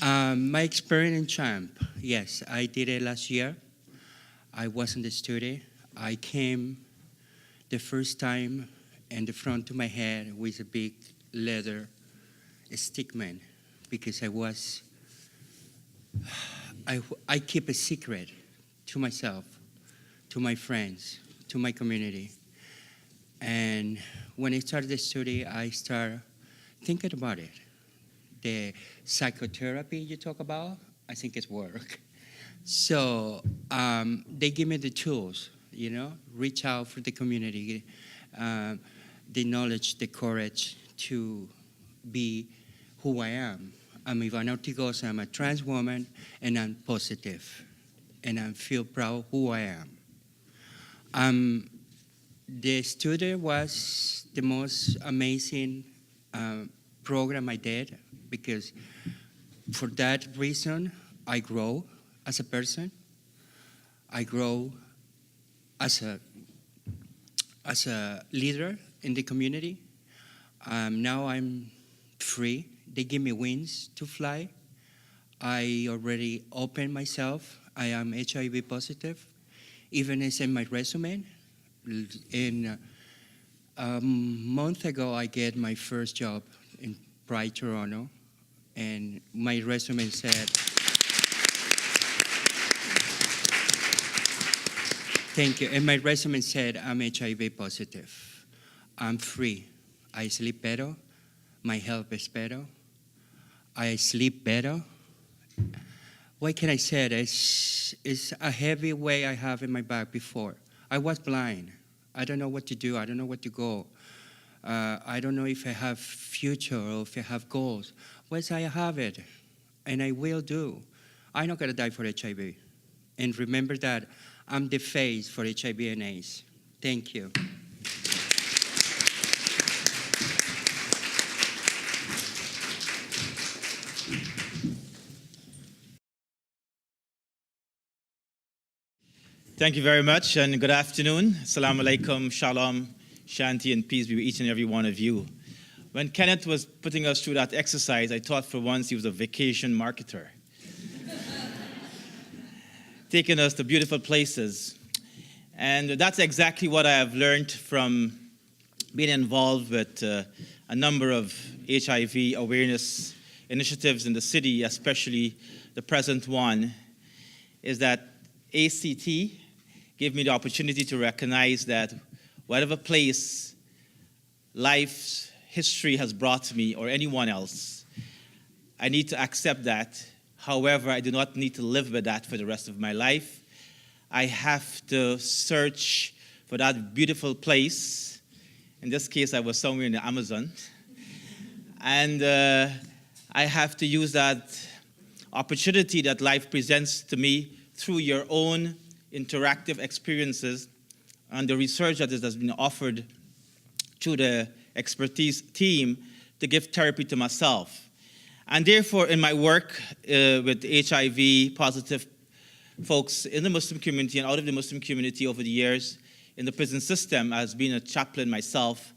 My experience in CHAMP, yes, I did it last year. I was in the studio. I came the first time in the front of my head with a big leather stigma because I keep a secret to myself, to my friends, to my community. And when I started the study, I started thinking about it. The psychotherapy you talk about, I think it's work. So they give me the tools, reach out for the community, the knowledge, the courage to be who I am. I'm Evana Ortigoza, I'm a trans woman, and I'm positive, and I feel proud who I am. The study was the most amazing program I did because for that reason, I grow as a person. I grow as a leader in the community. Now I'm free. They give me wings to fly. I already opened myself. I am HIV positive. Even it's in my resume. In a month ago, I get my first job in Pride, Toronto, and my resume said, thank you, and my resume said, I'm HIV positive. I'm free. I sleep better. My health is better. I sleep better. What can I say? It's a heavy weight I have in my back before. I was blind. I don't know what to do. I don't know where to go. I don't know if I have future or if I have goals. Well, I have it, and I will do. I'm not going to die for HIV. And remember that I'm the face for HIV and AIDS. Thank you. Thank you very much, and good afternoon. Assalamu alaikum, shalom, shanti, and peace be with each and every one of you. When Kenneth was putting us through that exercise, I thought for once he was a vacation marketer, taking us to beautiful places. And that's exactly what I have learned from being involved with a number of HIV awareness initiatives in the city, especially the present one, is that ACT gave me the opportunity to recognize that whatever place life's history has brought me or anyone else, I need to accept that. However, I do not need to live with that for the rest of my life. I have to search for that beautiful place. In this case, I was somewhere in the Amazon. And I have to use that opportunity that life presents to me through your own interactive experiences and the research that has been offered to the expertise team to give therapy to myself. And therefore, in my work with HIV positive folks in the Muslim community and out of the Muslim community over the years in the prison system, as being a chaplain myself,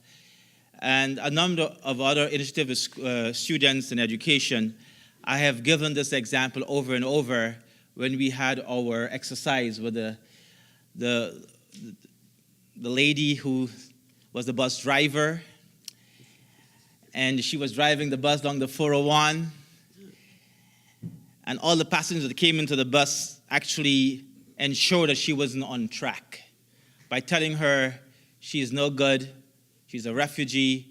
and a number of other initiatives with students in education, I have given this example over and over when we had our exercise with the lady who was the bus driver, and she was driving the bus along the 401, and all the passengers that came into the bus actually ensured that she wasn't on track by telling her she is no good, she's a refugee,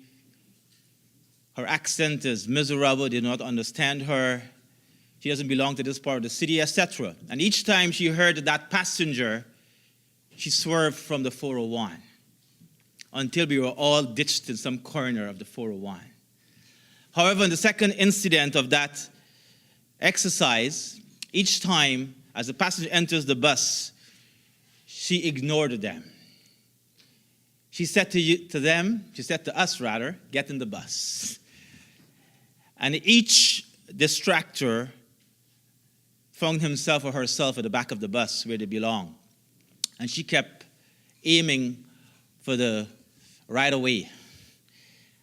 her accent is miserable, they do not understand her, she doesn't belong to this part of the city, etc. And each time she heard that passenger, she swerved from the 401 until we were all ditched in some corner of the 401. However, in the second incident of that exercise, each time as the passenger enters the bus, she ignored them. She said to us, get in the bus. And each distractor found himself or herself at the back of the bus where they belong. And she kept aiming for the right away.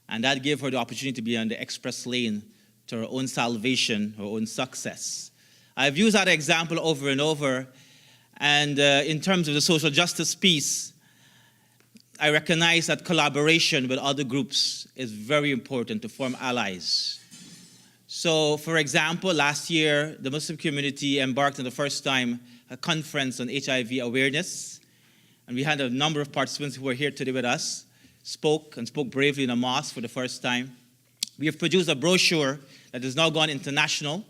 And that gave her the opportunity to be on the express lane to our own salvation, our own success. I've used that example over and over, and in terms of the social justice piece, I recognize that collaboration with other groups is very important to form allies. So, for example, last year, the Muslim community embarked on the first time a conference on HIV awareness, and we had a number of participants who were here today with us, spoke bravely in a mosque for the first time. We have produced a brochure that has now gone international.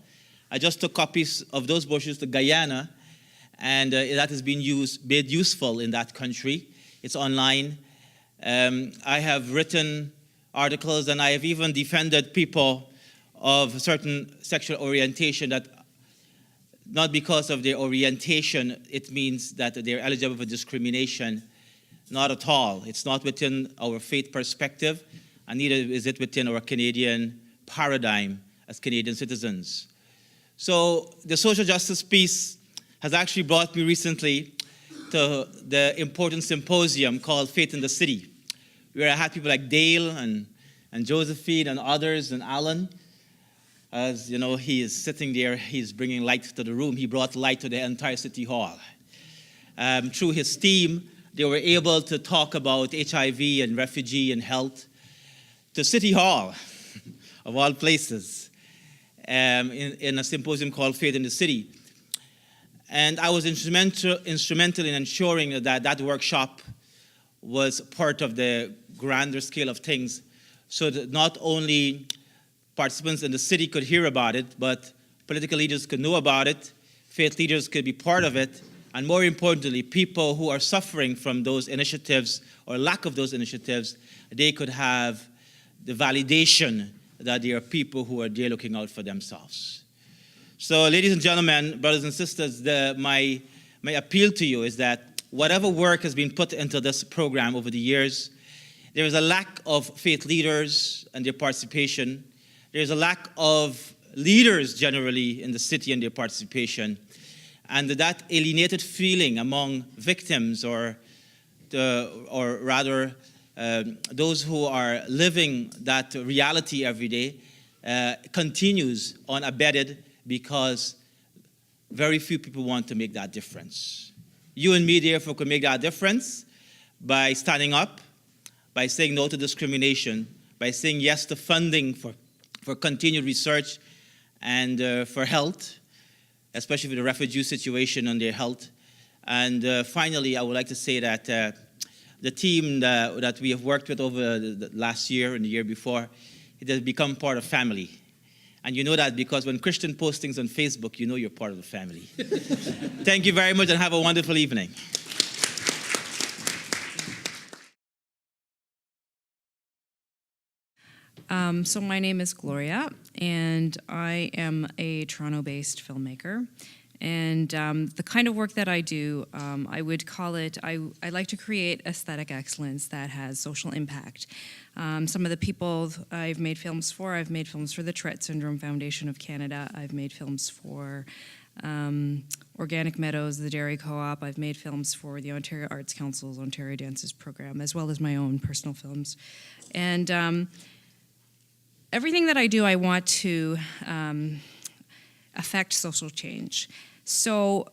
I just took copies of those brochures to Guyana, and that has been made useful in that country. It's online. I have written articles, and I have even defended people of a certain sexual orientation that not because of their orientation, it means that they're eligible for discrimination. Not at all. It's not within our faith perspective, and neither is it within our Canadian paradigm as Canadian citizens. So the social justice piece has actually brought me recently to the important symposium called Faith in the City, where I had people like Dale and Josephine and others and Alan. As you know, he is sitting there, he's bringing light to the room. He brought light to the entire City Hall. Through his team, they were able to talk about HIV and refugee and health to City Hall, of all places, in a symposium called Faith in the City. And I was instrumental in ensuring that workshop was part of the grander scale of things, so that not only participants in the city could hear about it, but political leaders could know about it, faith leaders could be part of it, and more importantly, people who are suffering from those initiatives or lack of those initiatives, they could have the validation that there are people who are there looking out for themselves. So, ladies and gentlemen, brothers and sisters, my appeal to you is that whatever work has been put into this program over the years, there is a lack of faith leaders and their participation. There's a lack of leaders generally in the city and their participation. And that alienated feeling among victims or rather those who are living that reality every day continues unabated because very few people want to make that difference. You and me, therefore, can make that difference by standing up, by saying no to discrimination, by saying yes to funding for continued research and for health, especially with the refugee situation on their health. And finally, I would like to say that the team that we have worked with over the last year and the year before, it has become part of family. And you know that because when Christian posts things on Facebook, you know you're part of the family. Thank you very much and have a wonderful evening. So my name is Gloria, and I am a Toronto-based filmmaker. And the kind of work that I do, I would call it, I like to create aesthetic excellence that has social impact. Some of the people I've made films for the Tourette Syndrome Foundation of Canada. I've made films for Organic Meadows, the Dairy Co-op. I've made films for the Ontario Arts Council's Ontario Dances program, as well as my own personal films. And everything that I do, I want to affect social change. So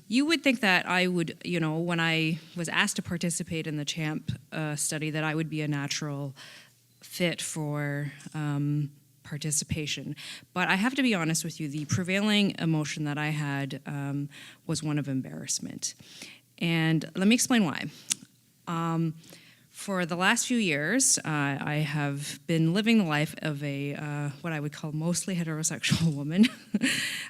you would think that I would, when I was asked to participate in the CHAMP study, that I would be a natural fit for participation. But I have to be honest with you, the prevailing emotion that I had was one of embarrassment. And let me explain why. For the last few years, I have been living the life of a what I would call mostly heterosexual woman,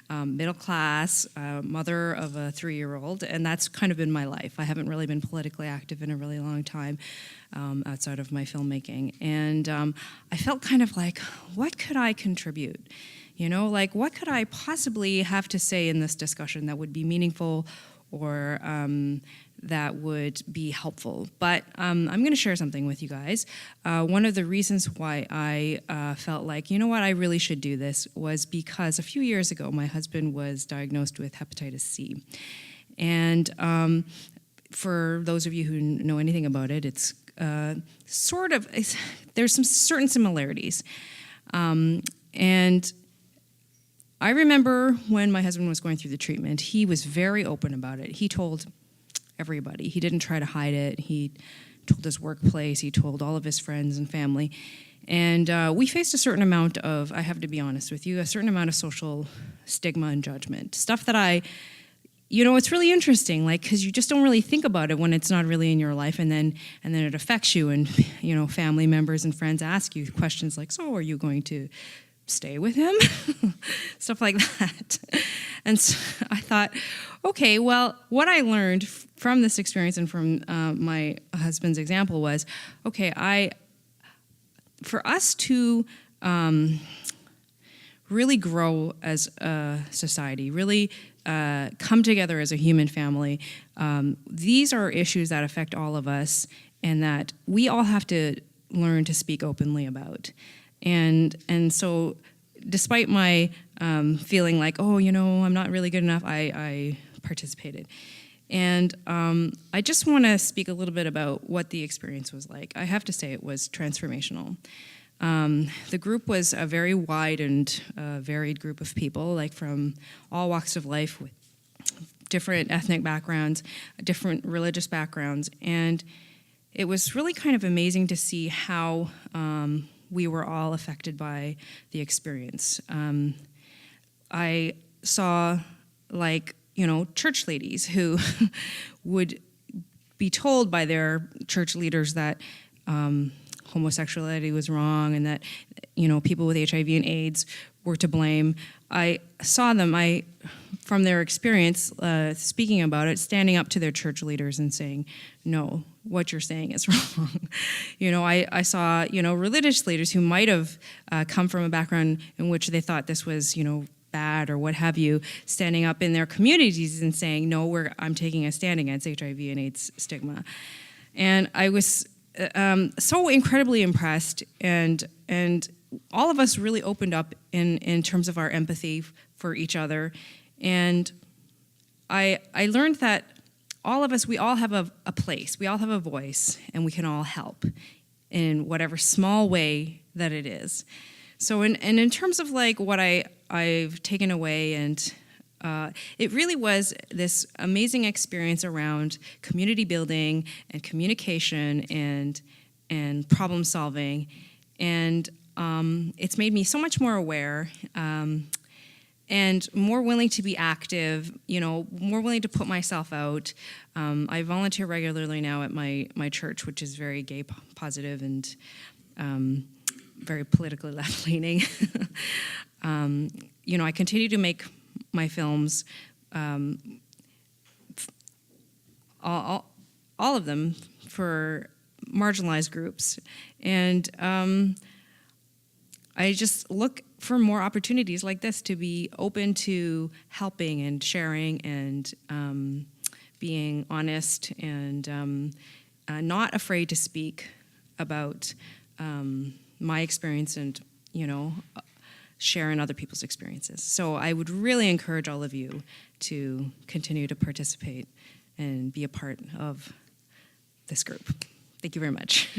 middle class, mother of a 3-year-old, and that's kind of been my life. I haven't really been politically active in a really long time outside of my filmmaking. And I felt kind of like, what could I contribute? What could I possibly have to say in this discussion that would be meaningful or that would be helpful. But I'm going to share something with you guys. One of the reasons why I felt like, I really should do this was because a few years ago, my husband was diagnosed with hepatitis C. And for those of you who know anything about it, it's there's some certain similarities. And I remember when my husband was going through the treatment, he was very open about it. He told everybody. He didn't try to hide it. He told his workplace. He told all of his friends and family. And we faced a certain amount of, I have to be honest with you, a certain amount of social stigma and judgment. Stuff that it's really interesting, like, because you just don't really think about it when it's not really in your life, and then it affects you, and, family members and friends ask you questions like, so are you going to stay with him? Stuff like that. And so I thought, okay, well, what I learned from this experience and from my husband's example was, okay, for us to really grow as a society, really come together as a human family, these are issues that affect all of us and that we all have to learn to speak openly about. And so despite my feeling like, I'm not really good enough, I participated. And I just want to speak a little bit about what the experience was like. I have to say it was transformational. The group was a very wide and varied group of people, like from all walks of life with different ethnic backgrounds, different religious backgrounds. And it was really kind of amazing to see how we were all affected by the experience. I saw, church ladies who would be told by their church leaders that homosexuality was wrong and that, people with HIV and AIDS were to blame. I saw them, from their experience, speaking about it, standing up to their church leaders and saying, no, what you're saying is wrong. I saw, religious leaders who might have come from a background in which they thought this was, bad or what have you, standing up in their communities and saying, no, I'm taking a stand against HIV and AIDS stigma. And I was so incredibly impressed, and all of us really opened up in terms of our empathy for each other. And I learned that all of us, we all have a place, we all have a voice, and we can all help in whatever small way that it is. So in terms of what I've taken away, and it really was this amazing experience around community building and communication and problem solving, and it's made me so much more aware and more willing to be active, more willing to put myself out. I volunteer regularly now at my church, which is very gay positive and very politically left-leaning. I continue to make my films, all of them for marginalized groups. And I just look for more opportunities like this to be open to helping and sharing and being honest and not afraid to speak about my experience and, sharing other people's experiences. So I would really encourage all of you to continue to participate and be a part of this group. Thank you very much.